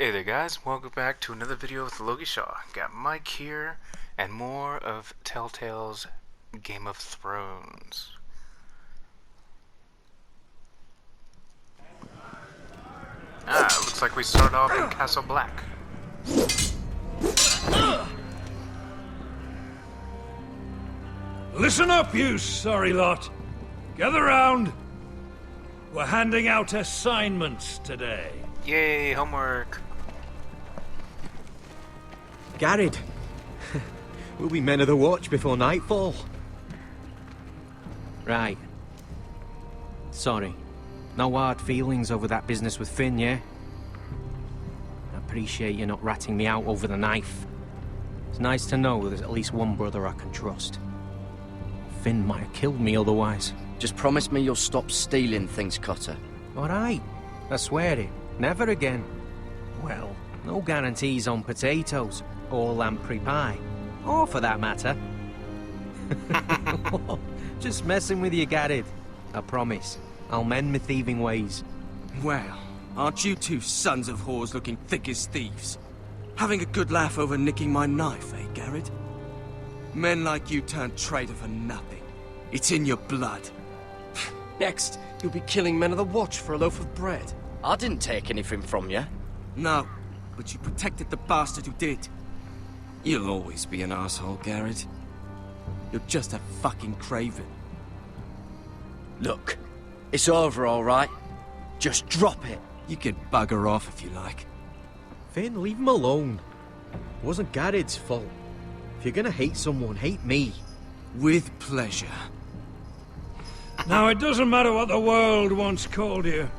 Hey there guys, welcome back to another video with Logie Shaw. Got Mike here and more of TellTale's Game of Thrones. Looks like we start off in Castle Black. Listen up, you sorry lot. Gather round. We're handing out assignments today. Yay, homework. Garrett, we'll be men of the watch before nightfall. Right. Sorry. No hard feelings over that business with Finn, yeah? I appreciate you not ratting me out over the knife. It's nice to know there's at least one brother I can trust. Finn might have killed me otherwise. Just promise me you'll stop stealing things, Cotter. Alright. I swear it. Never again. Well, no guarantees on potatoes. Or lamprey pie. Or for that matter. Just messing with you, Garrett. I promise. I'll mend my thieving ways. Well, aren't you two sons of whores looking thick as thieves? Having a good laugh over nicking my knife, eh, Garrett? Men like you turn traitor for nothing. It's in your blood. Next, you'll be killing men of the watch for a loaf of bread. I didn't take anything from you. No, but you protected the bastard who did. You'll always be an asshole, Garrett. You're just a fucking craven. Look, it's over, all right? Just drop it. You can bugger off if you like. Finn, leave him alone. It wasn't Garrett's fault. If you're gonna hate someone, hate me. With pleasure. Now, it doesn't matter what the world once called you.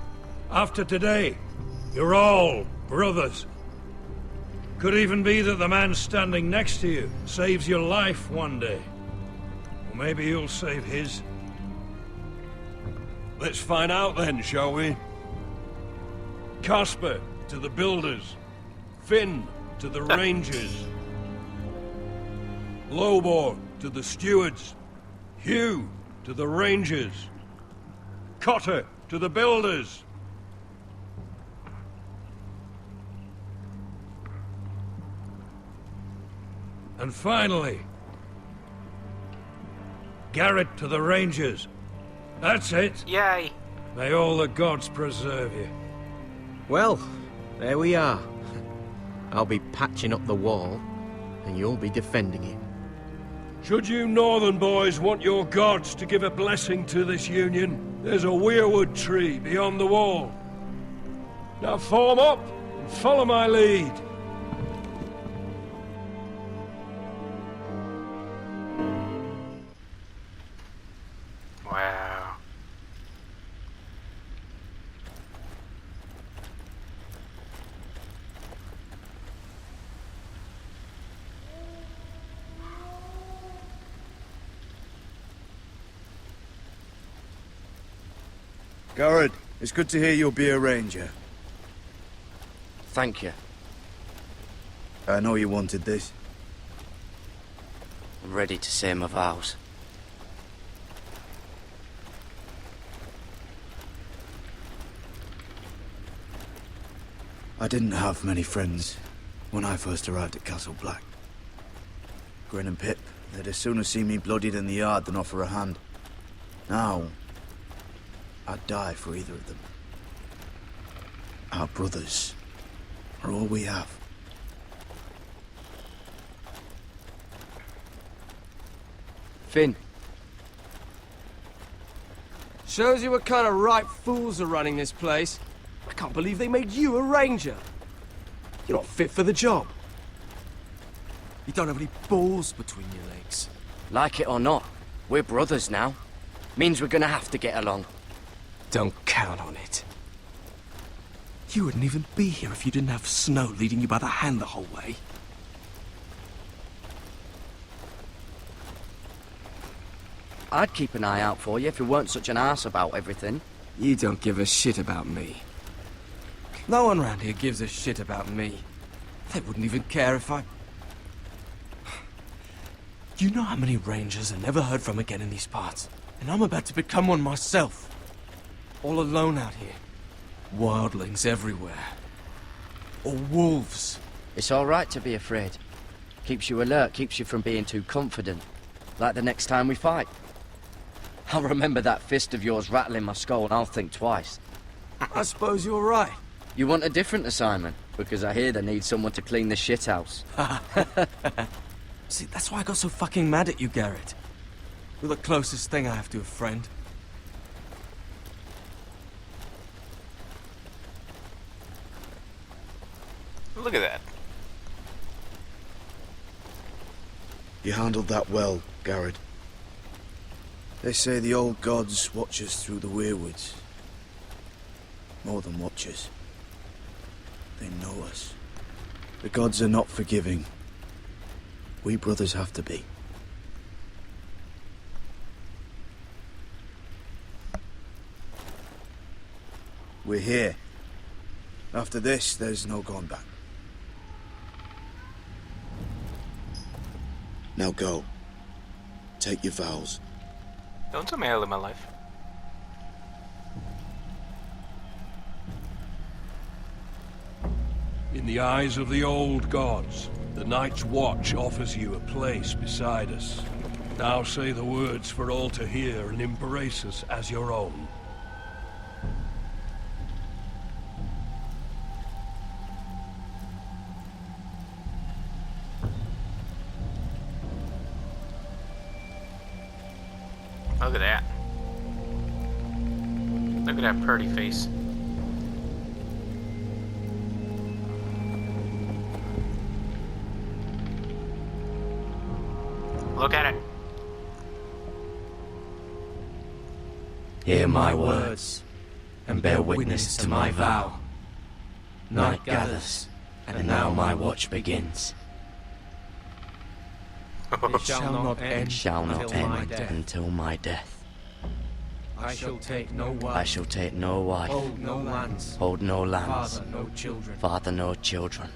After today, you're all brothers. Could even be that the man standing next to you saves your life one day. Or maybe you'll save his. Let's find out then, shall we? Casper to the builders. Finn to the rangers. Lobor to the stewards. Hugh to the rangers. Cotter to the builders. And finally, Garrett to the Rangers. That's it. Yay. May all the gods preserve you. Well, there we are. I'll be patching up the wall, and you'll be defending it. Should you northern boys want your gods to give a blessing to this union, there's a weirwood tree beyond the wall. Now form up and follow my lead. Wow. Garrett, it's good to hear you'll be a ranger. Thank you. I know you wanted this. I'm ready to say my vows. I didn't have many friends when I first arrived at Castle Black. Grin and Pip, they'd as soon have seen me bloodied in the yard than offer a hand. Now, I'd die for either of them. Our brothers are all we have. Finn. Shows you what kind of ripe fools are running this place. I can't believe they made you a ranger. You're not fit for the job. You don't have any balls between your legs. Like it or not, we're brothers now. Means we're gonna have to get along. Don't count on it. You wouldn't even be here if you didn't have Snow leading you by the hand the whole way. I'd keep an eye out for you if you weren't such an arse about everything. You don't give a shit about me. No one around here gives a shit about me. They wouldn't even care if I... You know how many rangers are never heard from again in these parts? And I'm about to become one myself. All alone out here. Wildlings everywhere. or wolves? It's all right to be afraid. Keeps you alert, keeps you from being too confident. Like the next time we fight. I'll remember that fist of yours rattling my skull and I'll think twice. I suppose you're right. You want a different assignment? Because I hear they need someone to clean the shithouse. See, that's why I got so fucking mad at you, Garrett. You're the closest thing I have to a friend. Look at that. You handled that well, Garrett. They say the old gods watch us through the weirwoods. More than watch us. They know us. The gods are not forgiving. We brothers have to be. We're here. After this, there's no going back. Now go. Take your vows. Don't tell me I live my life. In the eyes of the old gods, the Night's Watch offers you a place beside us. Now say the words for all to hear and embrace us as your own. Look at that. Look at that pretty face. Look at it. Hear my words, and bear witness to my vow. Night gathers, and now my watch begins. It shall not It end shall not until my end death. until my death. I shall take no wife. I shall take no wife. Hold no lands. Hold no lands. Father no children. Father no children.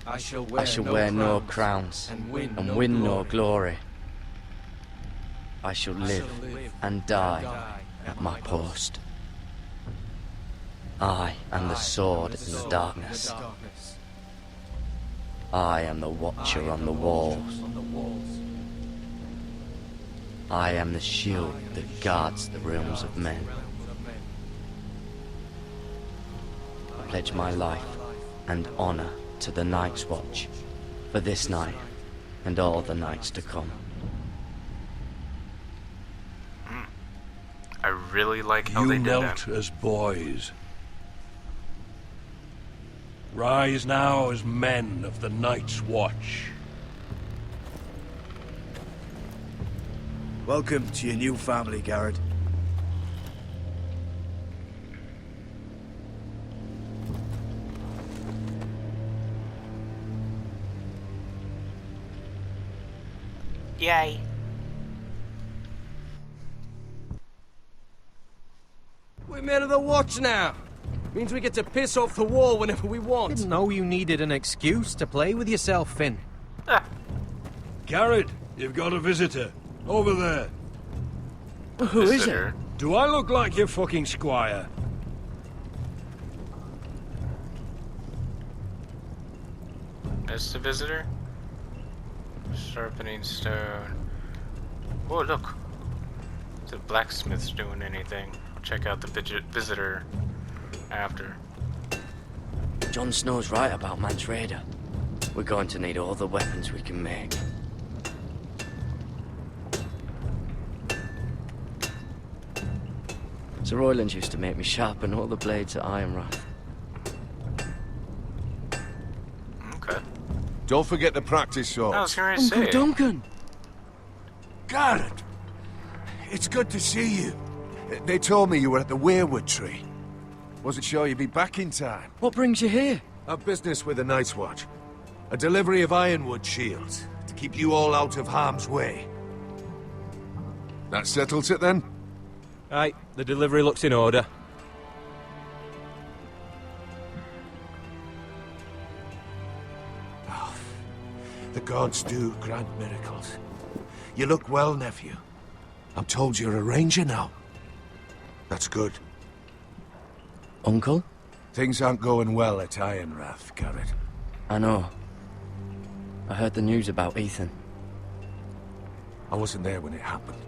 I shall I shall wear no crowns and win no glory. I shall live and die at my post. I am the sword in the darkness. I am the watcher on the walls. I am the shield that guards the realms of men. I pledge my life and honor to the Night's Watch for this night and all the nights to come. I really like how You they did knelt that. as boys. Rise now as men of the Night's Watch. Welcome to your new family, Garrett. Yay. We're men of the watch now. Means we get to piss off the wall whenever we want. Didn't know you needed an excuse to play with yourself, Finn. Ah, Garrett, you've got a visitor. Over there. Who is it? visitor. Do I look like your fucking squire? That's the visitor. Sharpening stone. Oh, look. The blacksmith's doing anything. Check out the visitor after. Jon Snow's right about Mance Rayder. We're going to need all the weapons we can make. Sir Royland used to make me sharpen all the blades at Ironrath. Okay. Don't forget to practice, I was swords. going to say. Duncan! Garrett! It's good to see you. They told me you were at the Weirwood Tree. Wasn't sure you'd be back in time. What brings you here? A business with the Night's Watch. A delivery of ironwood shields to keep you all out of harm's way. That settles it then? Aye, the delivery looks in order. Oh, the gods do grant miracles. You look well, nephew. I'm told you're a ranger now. That's good. Uncle? Things aren't going well at Ironrath, Garrett. I know. I heard the news about Ethan. I wasn't there when it happened.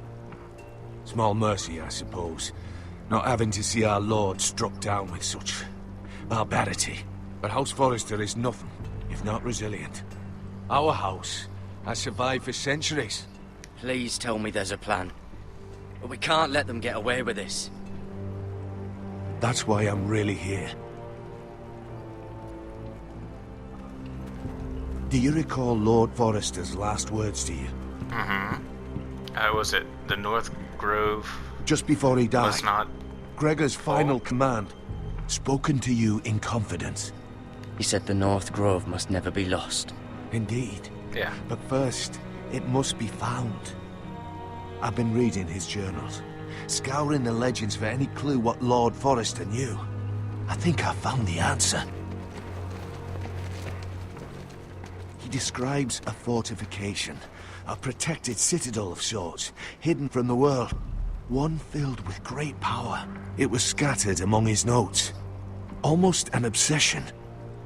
Small mercy, I suppose, not having to see our lord struck down with such barbarity. But House Forrester is nothing if not resilient. Our house has survived for centuries. Please tell me there's a plan. But we can't let them get away with this. That's why I'm really here. Do you recall Lord Forrester's last words to you? Was it the North Grove? Just before he died. Was not. Gregor's final command, spoken to you in confidence. He said the North Grove must never be lost. Indeed. Yeah. But first, it must be found. I've been reading his journals, scouring the legends for any clue what Lord Forrester knew. I think I found the answer. He describes a fortification, a protected citadel of sorts, hidden from the world. One filled with great power. It was scattered among his notes. Almost an obsession.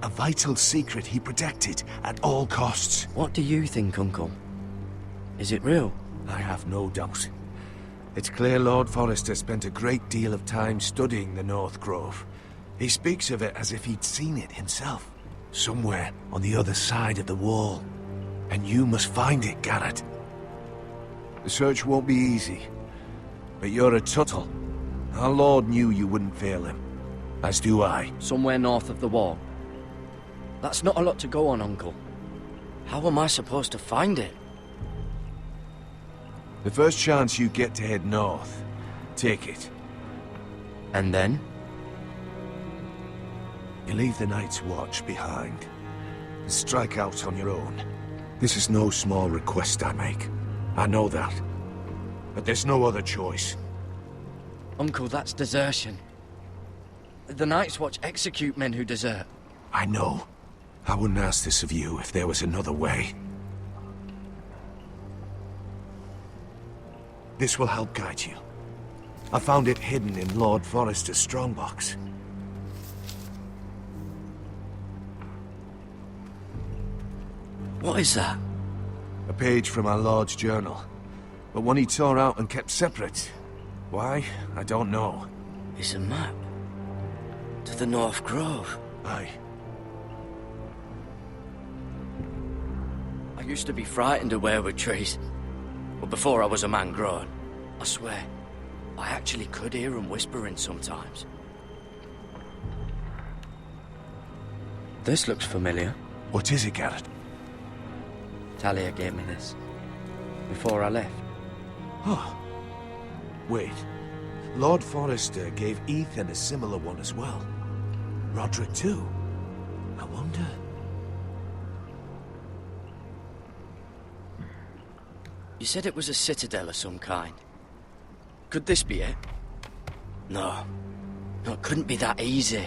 A vital secret he protected at all costs. What do you think, Uncle? Is it real? I have no doubt. It's clear Lord Forrester spent a great deal of time studying the North Grove. He speaks of it as if he'd seen it himself. Somewhere on the other side of the wall. And you must find it, Garrett. The search won't be easy. But you're a Tuttle. Our Lord knew you wouldn't fail him. As do I. Somewhere north of the wall. That's not a lot to go on, Uncle. How am I supposed to find it? The first chance you get to head north, take it. And then? You leave the Night's Watch behind, and strike out on your own. This is no small request I make. I know that. But there's no other choice. Uncle, that's desertion. The Night's Watch execute men who desert. I know. I wouldn't ask this of you if there was another way. This will help guide you. I found it hidden in Lord Forrester's strongbox. What is that? A page from our Lord's journal. But one he tore out and kept separate. Why? I don't know. It's a map. To the North Grove. Aye. I used to be frightened of weirwood trees. But before I was a man grown, I swear, I actually could hear them whispering sometimes. This looks familiar. What is it, Garrett? Talia gave me this. Before I left. Oh. Wait. Lord Forrester gave Ethan a similar one as well. Roderick too. I wonder... You said it was a citadel of some kind. Could this be it? No. No, it couldn't be that easy.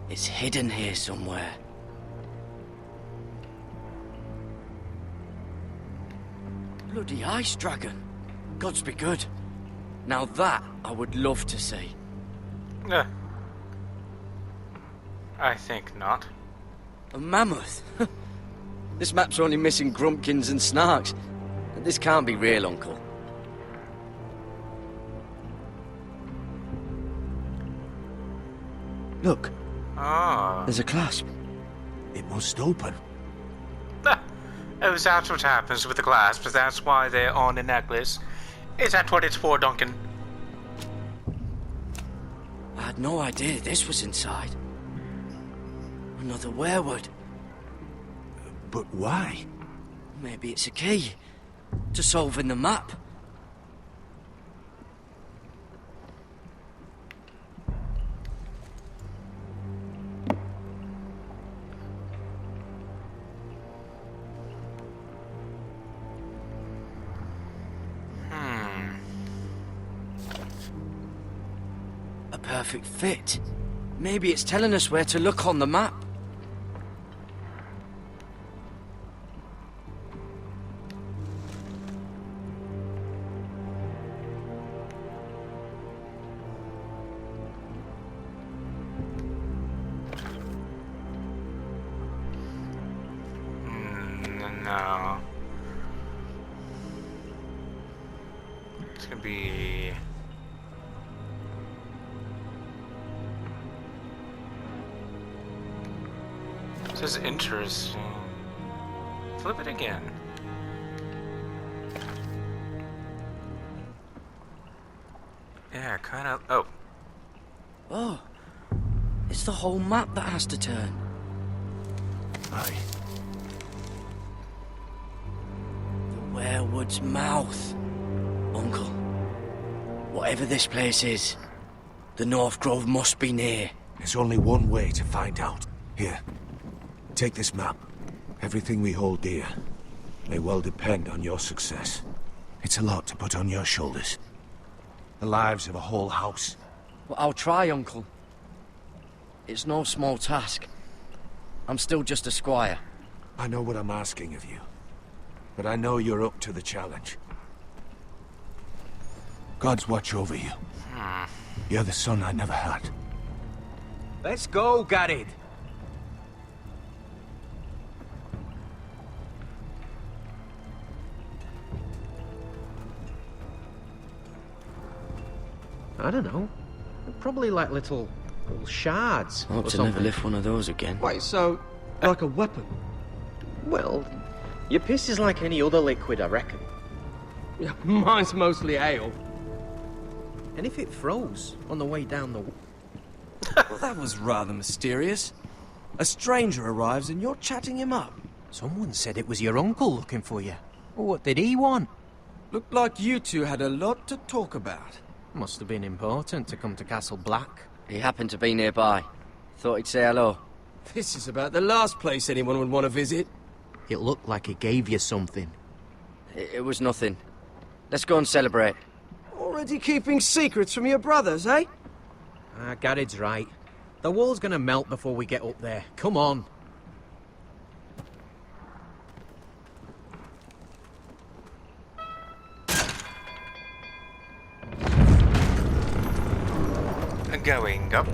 It's hidden here somewhere. Bloody ice dragon. Gods be good. Now that I would love to see. I think not. A mammoth? This map's only missing grumpkins and snarks. This can't be real, Uncle. Look. Ah. There's a clasp. It must open. Oh, that's what happens with the clasps. That's why they're on a necklace. Is that what it's for, Duncan? I had no idea this was inside. Another werewood. But why? Maybe it's a key to solving the map. A perfect fit. Maybe it's telling us where to look on the map. No. It's gonna be... This is interesting. Flip it again. Yeah, kind of... Oh. Oh, it's the whole map that has to turn. Aye. The Werewood's mouth. Uncle, whatever this place is, the North Grove must be near. There's only one way to find out. Here, take this map. Everything we hold dear may well depend on your success. It's a lot to put on your shoulders. The lives of a whole house. Well, I'll try, Uncle. It's no small task. I'm still just a squire. I know what I'm asking of you, but I know you're up to the challenge. God's watch over you. You're the son I never had. Let's go, Garrett. I don't know. They're probably like little shards. I hope or to something. never lift one of those again. Wait, so, like a weapon? Well, your piss is like any other liquid, I reckon. Yeah, mine's mostly ale. And if it froze on the way down the... Well, that was rather mysterious. A stranger arrives and you're chatting him up. Someone said it was your uncle looking for you. Well, what did he want? Looked like you two had a lot to talk about. Must have been important to come to Castle Black. He happened to be nearby. Thought he'd say hello. This is about the last place anyone would want to visit. It looked like he gave you something. It was nothing. Let's go and celebrate. Already keeping secrets from your brothers, eh? Garrett's right. The wall's gonna melt before we get up there. Come on. Going up.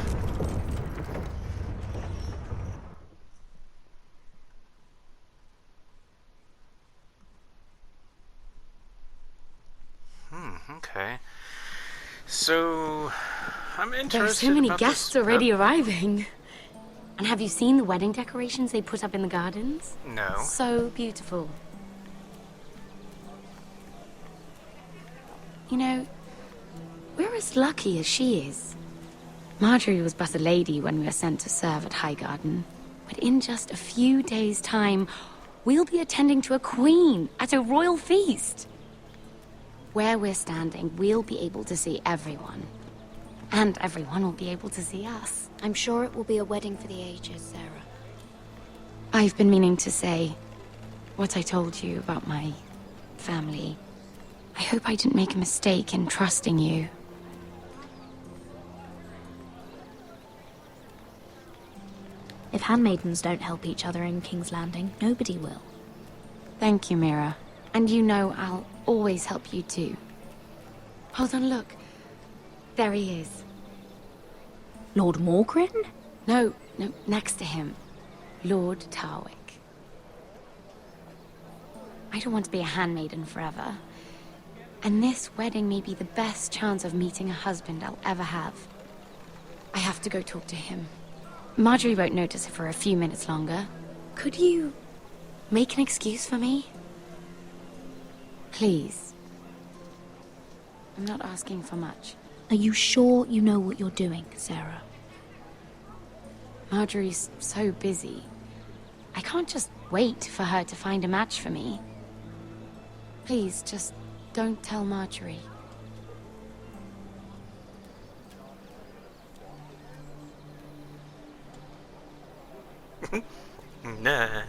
Okay. So, I'm interested. There are so many about guests this... already arriving. And have you seen the wedding decorations they put up in the gardens? No. So beautiful. You know, we're as lucky as she is. Marjorie was but a lady when we were sent to serve at Highgarden. But in just a few days' time, we'll be attending to a queen at a royal feast. Where we're standing, we'll be able to see everyone. And everyone will be able to see us. I'm sure it will be a wedding for the ages, Sarah. I've been meaning to say what I told you about my family. I hope I didn't make a mistake in trusting you. If handmaidens don't help each other in King's Landing, nobody will. Thank you, Mira. And you know I'll always help you too. Hold on, look. There he is. Lord Morgrin? No, next to him. Lord Tarwick. I don't want to be a handmaiden forever. And this wedding may be the best chance of meeting a husband I'll ever have. I have to go talk to him. Marjorie won't notice it for a few minutes longer. Could you make an excuse for me? Please. I'm not asking for much. Are you sure you know what you're doing, Sarah? Marjorie's so busy. I can't just wait for her to find a match for me. Please, just don't tell Marjorie. Nah.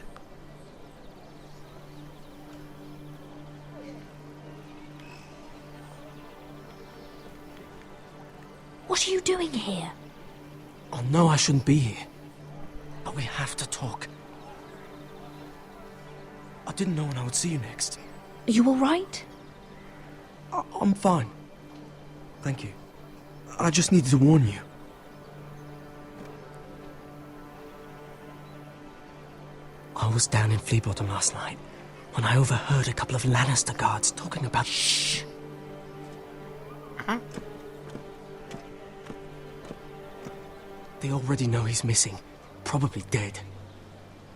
What are you doing here? I know I shouldn't be here, but we have to talk. I didn't know when I would see you next. Are you all right? I'm fine. Thank you. I just needed to warn you. I was down in Flea Bottom last night, when I overheard a couple of Lannister guards talking about... Shh! They already know he's missing. Probably dead.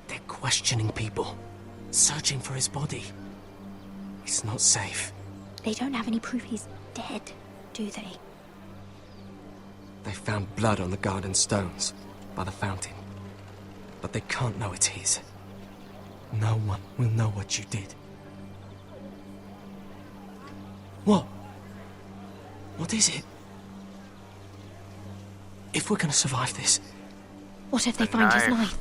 They're questioning people. Searching for his body. It's not safe. They don't have any proof he's dead, do they? They found blood on the garden stones, by the fountain. But they can't know it's his. No one will know what you did. What? What is it? If we're gonna survive this... What if they find his knife?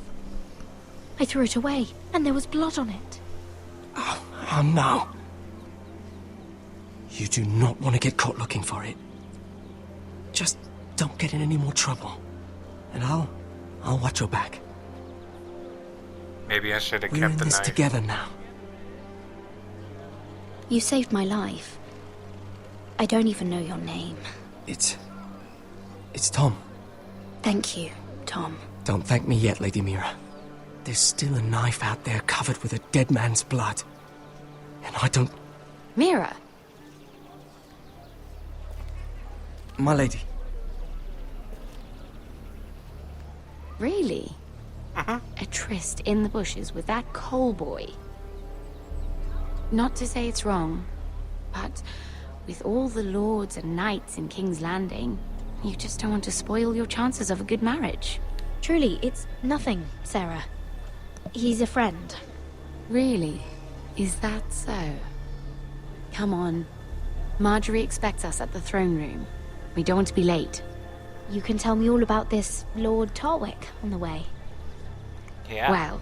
I threw it away, and there was blood on it. Oh no. You do not want to get caught looking for it. Just don't get in any more trouble. And I'll watch your back. Maybe I should have We're kept in the this knife. together now. You saved my life. I don't even know your name. It's Tom. Thank you, Tom. Don't thank me yet, Lady Mira. There's still a knife out there covered with a dead man's blood. And I don't... Mira! My lady. Really? A tryst in the bushes with that coal boy? Not to say it's wrong, but with all the lords and knights in King's Landing, you just don't want to spoil your chances of a good marriage. Truly, it's nothing, Sarah. He's a friend. Really? Is that so? Come on. Marjorie expects us at the throne room. We don't want to be late. You can tell me all about this Lord Tarwick on the way. Yeah. Well,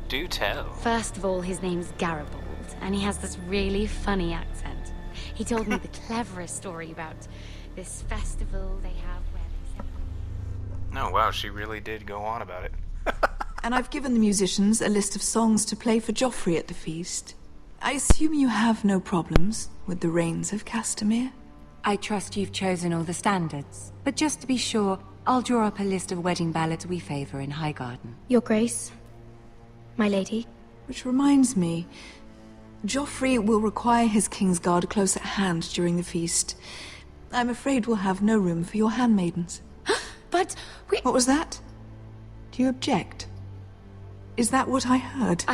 Do tell. first of all, his name's Garibaldi, and he has this really funny accent. He told me the cleverest story about this festival they have where they say... Oh, wow, she really did go on about it. And I've given the musicians a list of songs to play for Joffrey at the feast. I assume you have no problems with the Rains of Castamere? I trust you've chosen all the standards. But just to be sure, I'll draw up a list of wedding ballads we favor in Highgarden. Your Grace, my lady. Which reminds me, Joffrey will require his Kingsguard close at hand during the feast. I'm afraid we'll have no room for your handmaidens. But we... What was that? Do you object? Is that what I heard?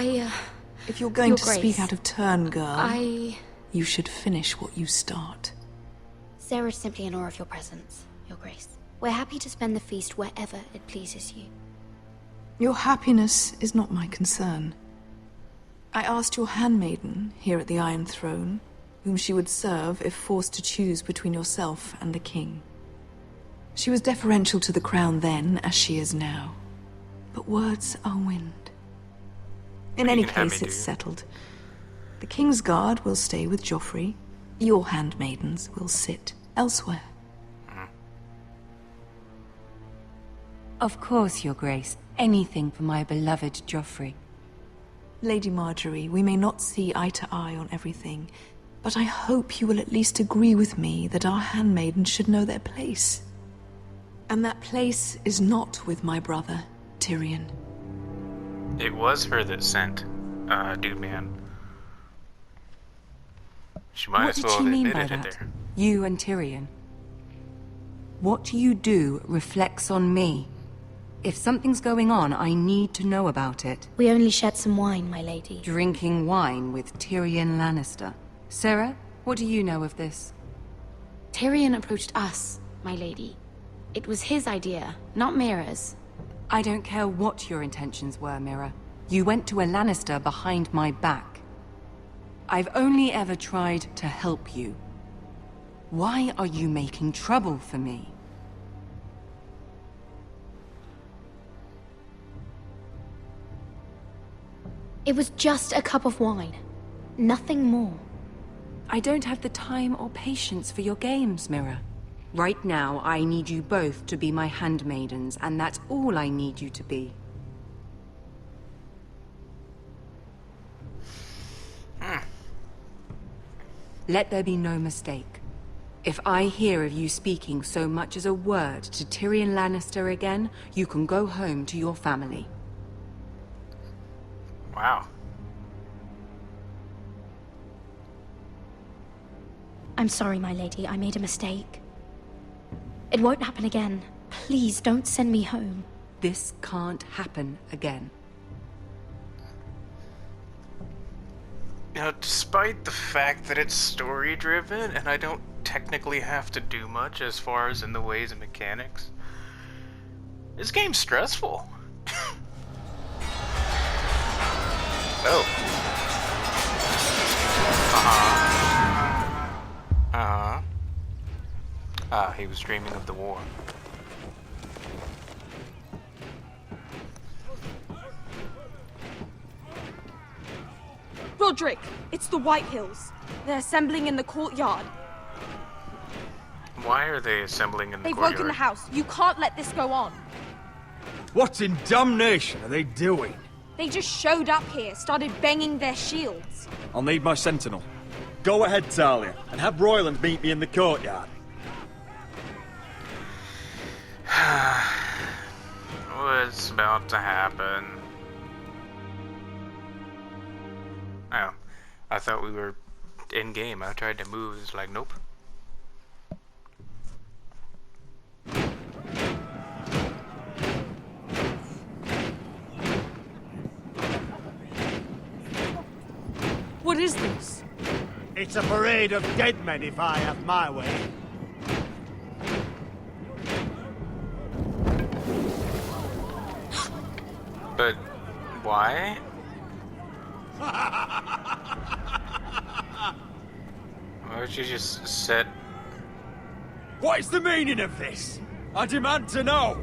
If you're going Your to Grace, speak out of turn, girl, I... you should finish what you start. Sarah's simply in awe of your presence, Your Grace. We're happy to spend the feast wherever it pleases you. Your happiness is not my concern. I asked your handmaiden here at the Iron Throne whom she would serve if forced to choose between yourself and the king. She was deferential to the crown then, as she is now. But words are wind. In any case, it's settled. The Kingsguard will stay with Joffrey. Your handmaidens will sit elsewhere. Of course, Your Grace. Anything for my beloved Joffrey. Lady Marjorie, we may not see eye to eye on everything, but I hope you will at least agree with me that our handmaidens should know their place. And that place is not with my brother, Tyrion. It was her that sent Dude Man. She might What as did well she have mean by admitted it that? there. You and Tyrion. What you do reflects on me. If something's going on, I need to know about it. We only shared some wine, my lady. Drinking wine with Tyrion Lannister. Sarah, what do you know of this? Tyrion approached us, my lady. It was his idea, not Mira's. I don't care what your intentions were, Mira. You went to a Lannister behind my back. I've only ever tried to help you. Why are you making trouble for me? It was just a cup of wine. Nothing more. I don't have the time or patience for your games, Mira. Right now, I need you both to be my handmaidens, and that's all I need you to be. Let there be no mistake. If I hear of you speaking so much as a word to Tyrion Lannister again, you can go home to your family. Wow. I'm sorry, my lady. I made a mistake. It won't happen again. Please don't send me home. This can't happen again. Now, despite the fact that it's story-driven, and I don't technically have to do much as far as in the ways and mechanics, this game's stressful. Oh. Ah, he was dreaming of the war. Roderick, it's the White Hills. They're assembling in the courtyard. Why are they assembling in the They've courtyard? woken the house. You can't let this go on. What in damnation are they doing? They just showed up here, started banging their shields. I'll need my sentinel. Go ahead, Talia, and have Royland meet me in the courtyard. What's about to happen? Oh, I thought we were in game. I tried to move. It's like, nope. What is this? It's a parade of dead men if I have my way. But why? Why would you just set... What is the meaning of this? I demand to know!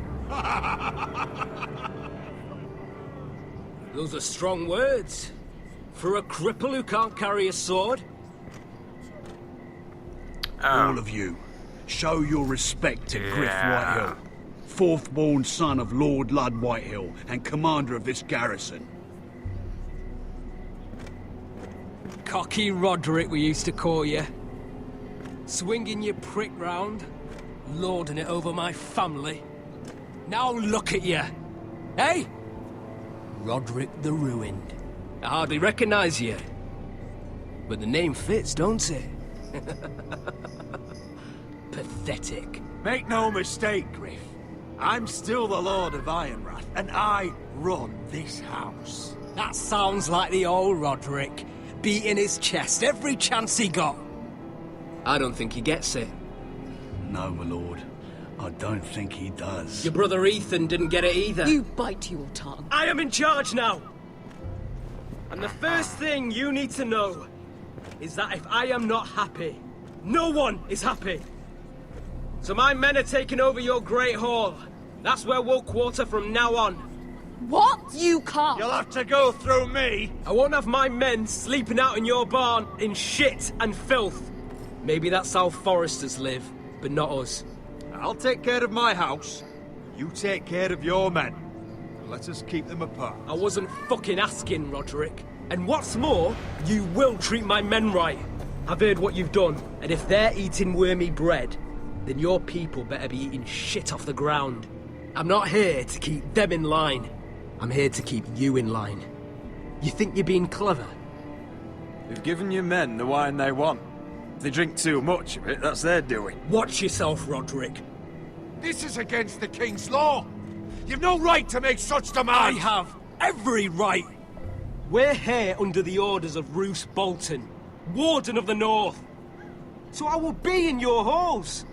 Those are strong words. For a cripple who can't carry a sword? All of you, show your respect to Griff Whitehill, fourth-born son of Lord Lud Whitehill and commander of this garrison. Cocky Roderick, we used to call you. Swinging your prick round, lording it over my family. Now look at you. Hey? Roderick the Ruined. I hardly recognize you. But the name fits, don't it? Pathetic. Make no mistake, Griff. I'm still the Lord of Ironrath, and I run this house. That sounds like the old Roderick, beating his chest every chance he got. I don't think he gets it. No, my lord. I don't think he does. Your brother Ethan didn't get it either. You bite your tongue. I am in charge now! And the first thing you need to know is that if I am not happy, no one is happy. So my men are taking over your Great Hall. That's where we'll quarter from now on. What? You can't. You'll have to go through me. I won't have my men sleeping out in your barn in shit and filth. Maybe that's how foresters live, but not us. I'll take care of my house. You take care of your men. Let us keep them apart. I wasn't fucking asking, Roderick. And what's more, you will treat my men right. I've heard what you've done, and if they're eating wormy bread, then your people better be eating shit off the ground. I'm not here to keep them in line. I'm here to keep you in line. You think you're being clever? We've given your men the wine they want. If they drink too much of it, that's their doing. Watch yourself, Roderick. This is against the King's law. You've no right to make such demands. I have every right. We're here under the orders of Roose Bolton, Warden of the North. So I will be in your halls.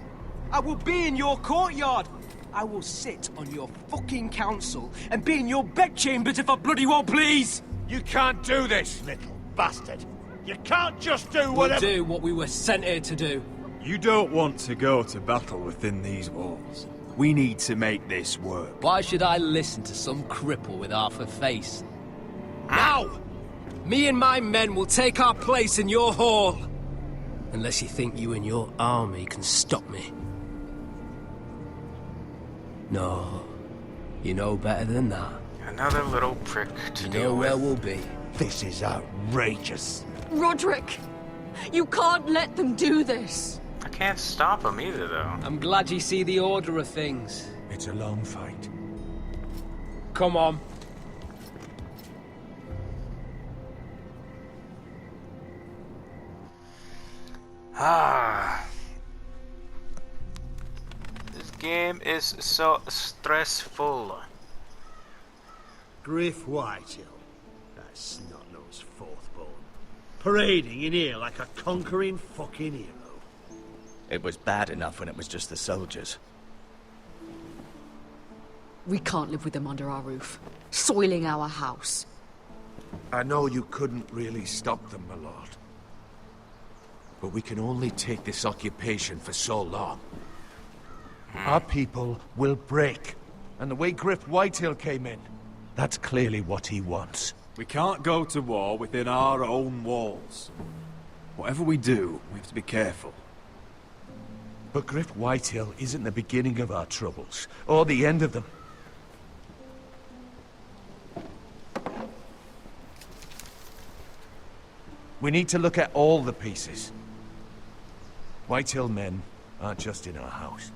I will be in your courtyard. I will sit on your fucking council and be in your bedchambers if I bloody well please. You can't do this, little bastard. You can't just do whatever... We'll do what we were sent here to do. You don't want to go to battle within these walls. We need to make this work. Why should I listen to some cripple with half a face? Now! Me and my men will take our place in your hall. Unless you think you and your army can stop me. No. You know better than that. Another little prick to You deal know where with. we'll be. This is outrageous. Roderick, you can't let them do this. I can't stop him either, though. I'm glad you see the order of things. It's a long fight. Come on. Ah. This game is so stressful. Griff Whitehill. That snot-nosed fourth-born. Parading in here like a conquering fucking hero. It was bad enough when it was just the soldiers. We can't live with them under our roof, soiling our house. I know you couldn't really stop them, my lord. But we can only take this occupation for so long. Our people will break. And the way Griff Whitehill came in, that's clearly what he wants. We can't go to war within our own walls. Whatever we do, we have to be careful. But Griff Whitehill isn't the beginning of our troubles, or the end of them. We need to look at all the pieces. Whitehill men aren't just in our house.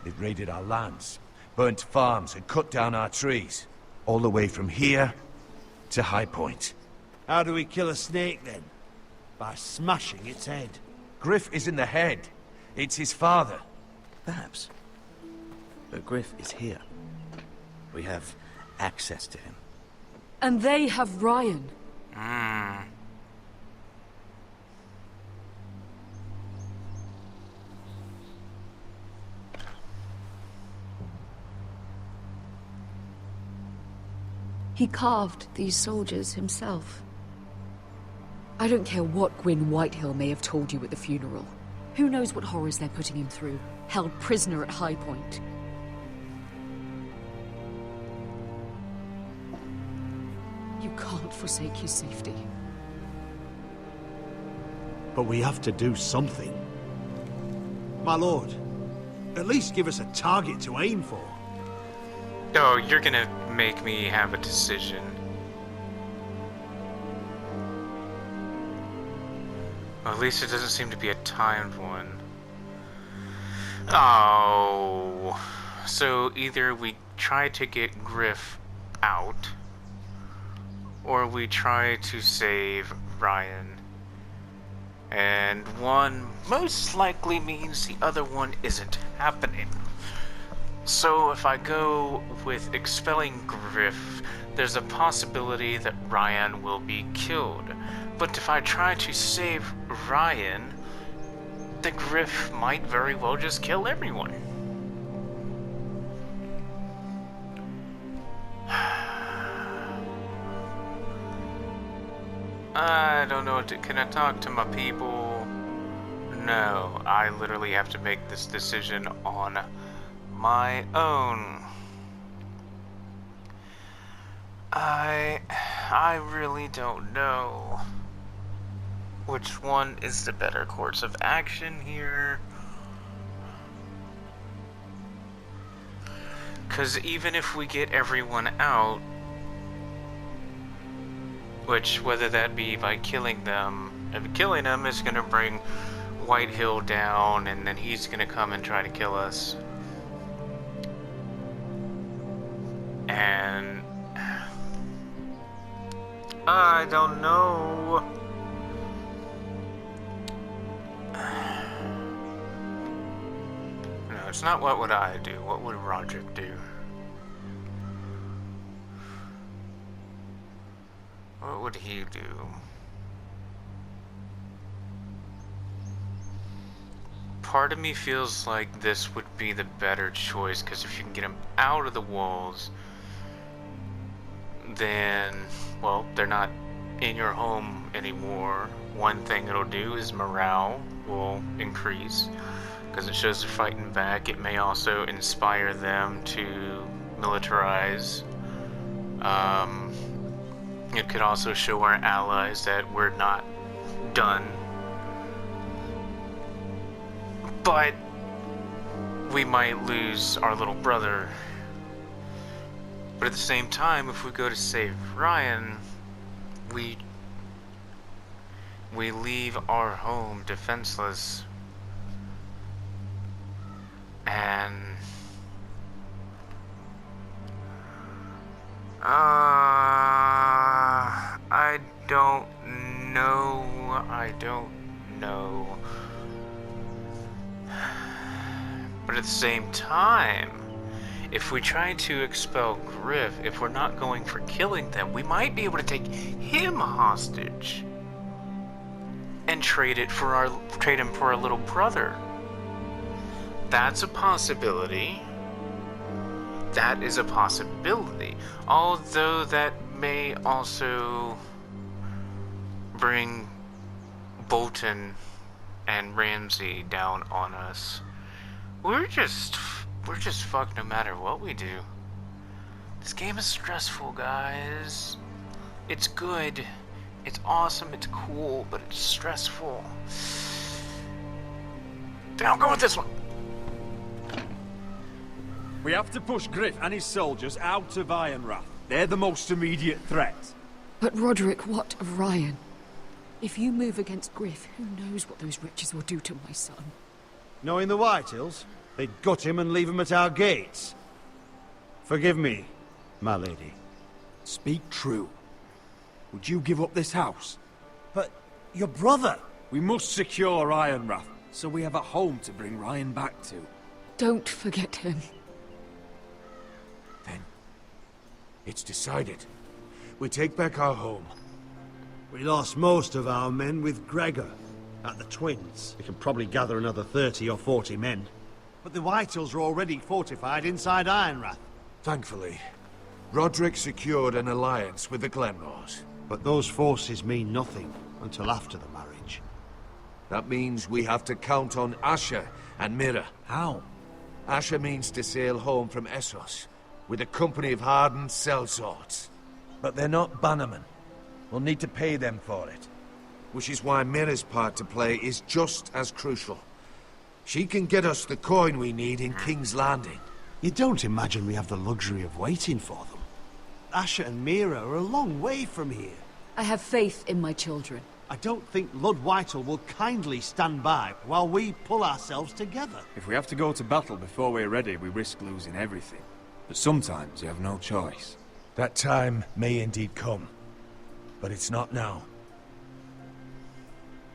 They've raided our lands, burnt farms, and cut down our trees. All the way from here to High Point. How do we kill a snake, then? By smashing its head. Griff isn't the head. It's his father. Perhaps. But Griff is here. We have access to him. And they have Ryan. He carved these soldiers himself. I don't care what Gwyn Whitehill may have told you at the funeral. Who knows what horrors they're putting him through, held prisoner at High Point. You can't forsake his safety. But we have to do something. My lord, at least give us a target to aim for. Oh, you're gonna make me have a decision. Well, at least it doesn't seem to be a timed one. Oh. So either we try to get Griff out, or we try to save Ryan. And one most likely means the other one isn't happening. So if I go with expelling Griff, there's a possibility that Ryan will be killed. But if I try to save Ryan, the Griff might very well just kill everyone. I don't know. Can I talk to my people? No, I literally have to make this decision on my own. I really don't know which one is the better course of action here. 'Cause even if we get everyone out, which whether that be by killing them, if killing them is gonna bring Whitehill down, and then he's gonna come and try to kill us. And I don't know. No, it's not what would I do. What would Roderick do? What would he do? Part of me feels like this would be the better choice, because if you can get him out of the walls, then, well, they're not in your home anymore. One thing it'll do is morale will increase, because it shows they're fighting back. It may also inspire them to militarize. It could also show our allies that we're not done. But we might lose our little brother. But at the same time, if we go to save Ryan, we leave our home defenseless. And I don't know. But at the same time, if we try to expel Griff, if we're not going for killing them, we might be able to take him hostage and trade him for our little brother. That's a possibility. That is a possibility. Although that may also bring Bolton and Ramsey down on us. We're just fucked no matter what we do. This game is stressful, guys. It's good. It's awesome. It's cool, but it's stressful. Then I'll go with this one. We have to push Griff and his soldiers out of Ironrath. They're the most immediate threat. But Roderick, what of Ryan? If you move against Griff, who knows what those wretches will do to my son? Knowing the Whitehills, they'd gut him and leave him at our gates. Forgive me, my lady. Speak true. Would you give up this house? But your brother... We must secure Ironrath, so we have a home to bring Ryan back to. Don't forget him. Then, it's decided. We take back our home. We lost most of our men with Gregor at the Twins. We can probably gather another 30 or 40 men. But the Whitehills are already fortified inside Ironrath. Thankfully, Roderick secured an alliance with the Glenmores. But those forces mean nothing until after the marriage. That means we have to count on Asher and Mira. How? Asher means to sail home from Essos with a company of hardened sellswords. But they're not bannermen. We'll need to pay them for it. Which is why Mira's part to play is just as crucial. She can get us the coin we need in King's Landing. You don't imagine we have the luxury of waiting for them? Asher and Mira are a long way from here. I have faith in my children. I don't think Lord Whitehall will kindly stand by while we pull ourselves together. If we have to go to battle before we're ready, we risk losing everything. But sometimes you have no choice. That time may indeed come, but it's not now.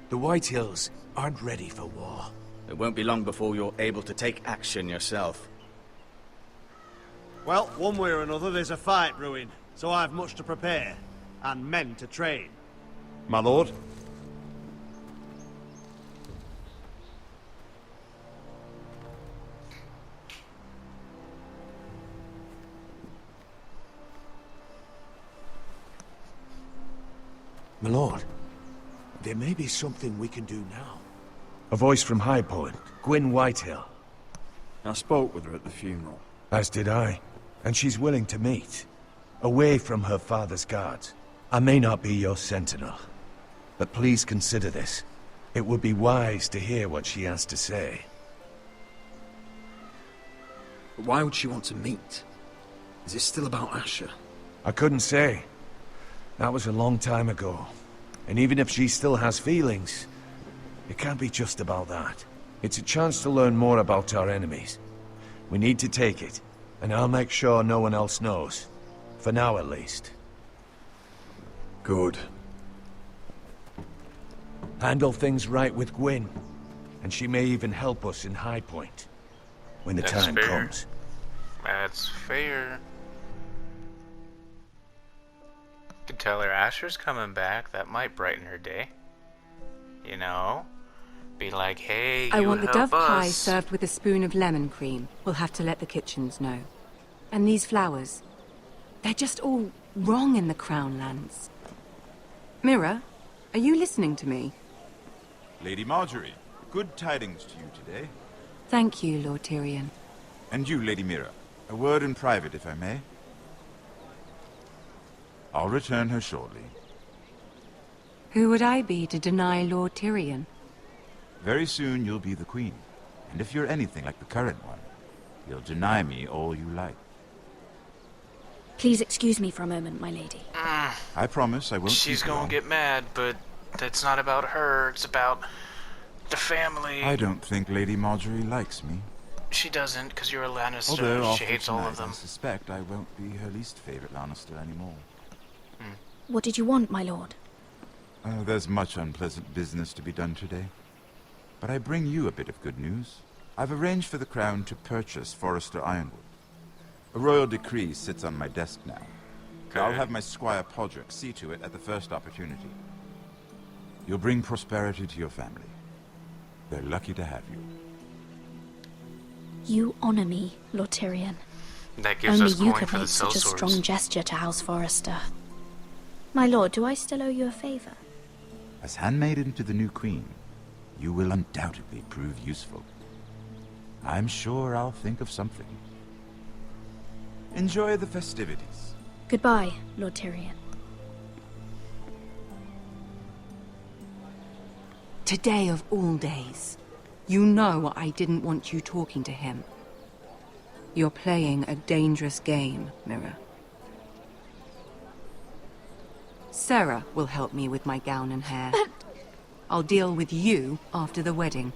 The Whitehills aren't ready for war. It won't be long before you're able to take action yourself. Well, one way or another, there's a fight brewing, so I've much to prepare, and men to train. My lord? My lord, there may be something we can do now. A voice from High Point, Gwyn Whitehill. I spoke with her at the funeral. As did I. And she's willing to meet. Away from her father's guards. I may not be your sentinel, but please consider this. It would be wise to hear what she has to say. But why would she want to meet? Is it still about Asher? I couldn't say. That was a long time ago. And even if she still has feelings, it can't be just about that. It's a chance to learn more about our enemies. We need to take it, and I'll make sure no one else knows. For now, at least. Good. Handle things right with Gwyn, and she may even help us in High Point. When the time comes. That's fair. Could tell her Asher's coming back. That might brighten her day. You know? Be like, hey, you I want the help dove pie us. served with a spoon of lemon cream. We'll have to let the kitchens know. And these flowers. They're just all wrong in the Crown lands. Mira, are you listening to me? Lady Marjorie, good tidings to you today. Thank you, Lord Tyrion. And you, Lady Mira. A word in private, if I may. I'll return her shortly. Who would I be to deny Lord Tyrion? Very soon you'll be the queen. And if you're anything like the current one, you'll deny me all you like. Please excuse me for a moment, my lady. I promise I won't. She's keep you gonna long. get mad, but that's not about her. It's about the family. I don't think Lady Marjorie likes me. She doesn't, because you're a Lannister. Although She hates all of tonight, them. I suspect I won't be her least favorite Lannister anymore. What did you want, my lord? There's much unpleasant business to be done today. But I bring you a bit of good news. I've arranged for the Crown to purchase Forrester Ironwood. A royal decree sits on my desk now. I'll have my Squire Podrick see to it at the first opportunity. You'll bring prosperity to your family. They're lucky to have you. You honor me, Lord Tyrion. That gives Only us you coin could for the make such a sellswords. strong gesture to House Forrester. My lord, do I still owe you a favor? As handmaiden to the new queen, you will undoubtedly prove useful. I'm sure I'll think of something. Enjoy the festivities. Goodbye, Lord Tyrion. Today of all days. You know I didn't want you talking to him. You're playing a dangerous game, Mira. Sarah will help me with my gown and hair. I'll deal with you after the wedding.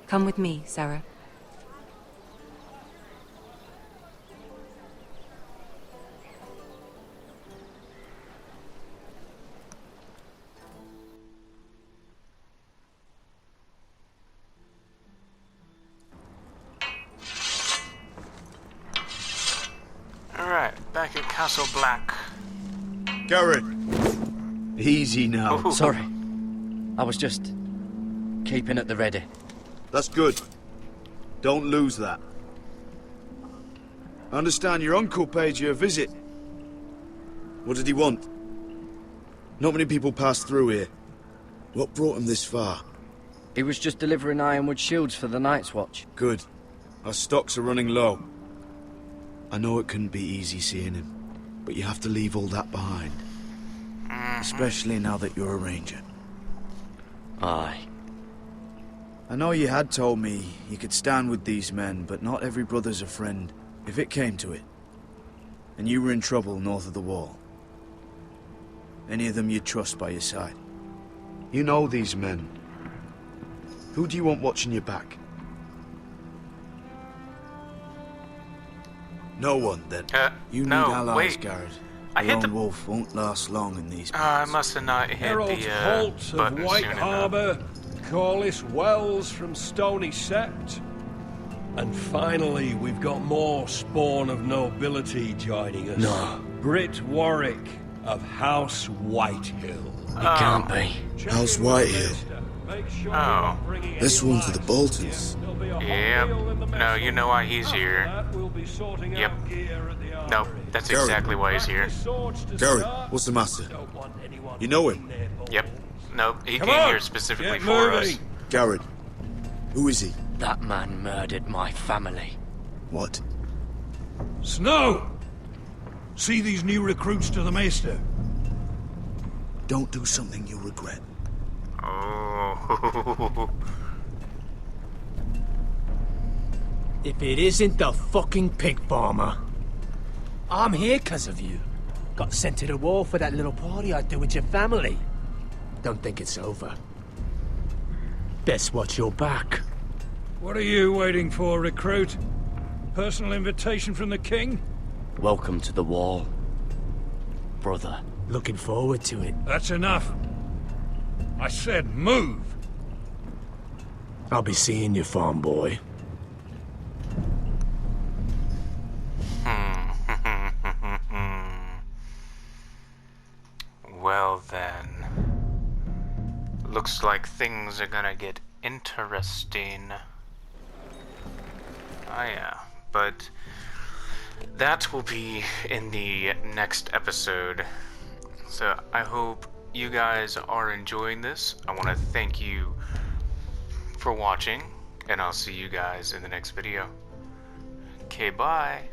Come with me, Sarah. Alright, back at Castle Black. Garrett! Easy now. Ooh. Sorry. I was just keeping at the ready. That's good. Don't lose that. I understand your uncle paid you a visit. What did he want? Not many people pass through here. What brought him this far? He was just delivering ironwood shields for the Night's Watch. Good. Our stocks are running low. I know it couldn't be easy seeing him, but you have to leave all that behind. Especially now that you're a ranger. Aye. I know you had told me you could stand with these men, but not every brother's a friend, if it came to it. And you were in trouble north of the wall. Any of them you'd trust by your side. You know these men. Who do you want watching your back? No one, then. You need no, allies, wait. Garrett. I Your hit lone the... wolf won't last long in these I parts. must have not hit Herald the Holt of button White soon enough. Harbour, Corliss Wells from Stony Sept. And finally, we've got more spawn of nobility joining us. No. Britt Warwick of House Whitehill. It can't be. House Whitehill. Oh. This one's the Boltons. Yep. No, you know why he's here. Yep. Nope, that's Garrett. exactly why he's here. Garrett, what's the matter? You know him? Yep. Nope, he Come came on, here specifically get for us. moving. Garrett, who is he? That man murdered my family. What? Snow! See these new recruits to the Maester? Don't do something you'll regret. Oh. If it isn't the fucking pig farmer. I'm here 'cause of you. Got sent to the war for that little party I do with your family. Don't think it's over. Best watch your back. What are you waiting for, recruit? Personal invitation from the king? Welcome to the wall, brother. Looking forward to it. That's enough. I said move. I'll be seeing you, farm boy. Well then. Looks like things are gonna get interesting. Oh yeah, but that will be in the next episode. So I hope you guys are enjoying this. I want to thank you for watching, and I'll see you guys in the next video. Okay, bye.